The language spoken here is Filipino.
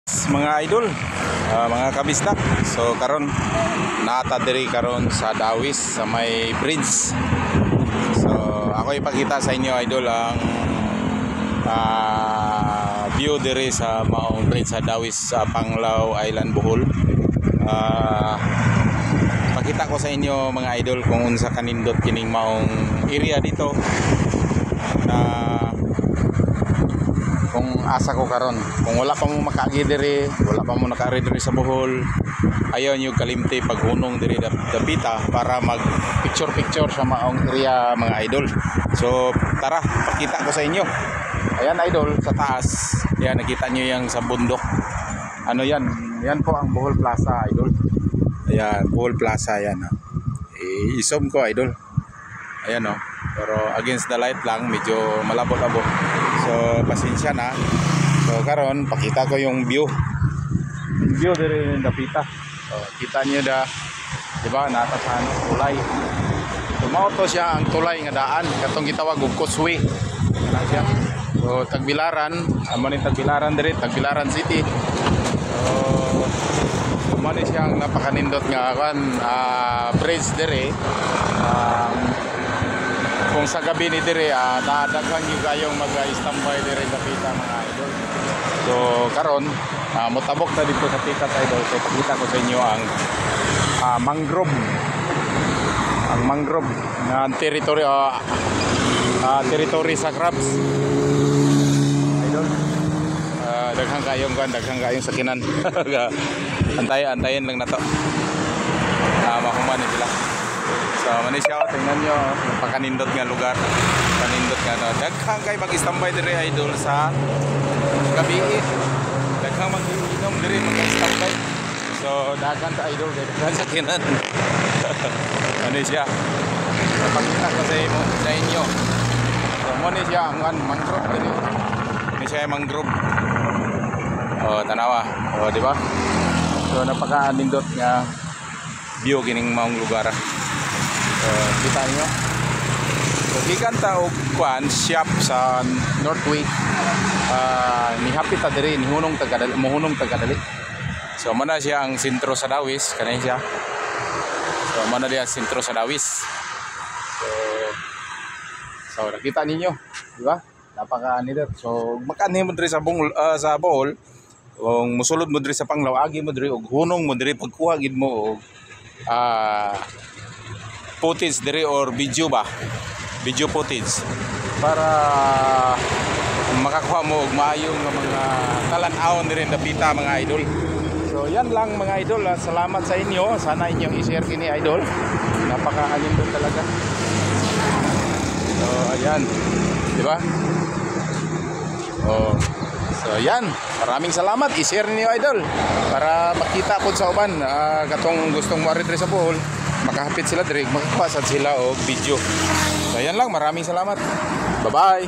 Mga idol, mga kabisdak. So karon naata diri karon sa Dawis sa may bridge. So ako ipakita sa inyo idol ang view diri sa maong bridge sa Dawis sa Panglao Island, Bohol. Pakita ko sa inyo mga idol kung unsa kanindot kining maong area dito na kung asa ko karon. Kung wala pa mo makaagi diri, wala pa mo nakaari diri sa Bohol, ayaw nyo kalimti paghunong diri dapita para mag picture sa maong area mga idol. So tara, pakita ko sa inyo. Ayan idol, sa taas. Ayan, nakita nyo yung sa bundok. Ano yan? Yan po ang Bohol Plaza idol. Ayan, Bohol Plaza yan. I-zoom ko idol. Ayan o. Pero against the light lang, medyo malabo-labo. So pasensya na. So karon pakita ko yung view. View diri dapita. So kita niyo da, di ba, natasan tulay. Tumoto siya ang tulay nga daan katong gitawag og causeway. Ana siya. So Tagbilaran, amo ni Tagbilaran diri, Tagbilaran City. So mo ni siya ang napakanindot nga bridge diri. Kung sa gabi ni dire nadaghan gyud kayong mag-standby dire dapita mga idol. So karon motabok na dito sa pikat idol. So pakita ko sa inyo ang mangrove. Ang mangrove na territory sa crabs. Idol. Daghang kayong sakinan. Antayin lang na to. Mahuman ni sila. So manisya ko, tingnan nyo, pakanindot nga lugar. Panindot nga no. Daghang kay mag-standby dire idol sa gabi. Daghang mag-inom dire mag-standby. So daghan ta idol daghang sakinan. Manisya. Pakita ko sa inyo. So manisya ang mangrove dire. Manisya mangrove. Oh, tanawa. Oh, di ba? So napakanindot nga view kining maong lugar. Kita nyo. So gikan ta og kwan shop sa Northway. Nihapit ta diri mohunong tagadali. So mana siya ang sentro sa Dawis, kanay siya. So mana dia sentro sa Dawis. So nakita ninyo, di ba? Napaka-nindot. So makanhi mo diri sa Bohol. Kung musulod mo diri sa Panglao, agi mo diri og hunong mo diri pagkuha gid mo og footage diri or video footage para makakuha mo og maayong mga talan-awon diri dapita mga idol. So yan lang mga idol. Salamat sa inyo. Sana inyong i-share kini idol. Napaka-anindot talaga. So ayan, di ba? Oh. So yan, maraming salamat. I-share niyo idol para makita po sa uban katong gustong mo diri sa Bohol, makahapit sila diri, makakuha sila og video. So yan lang, maraming salamat. Bye-bye.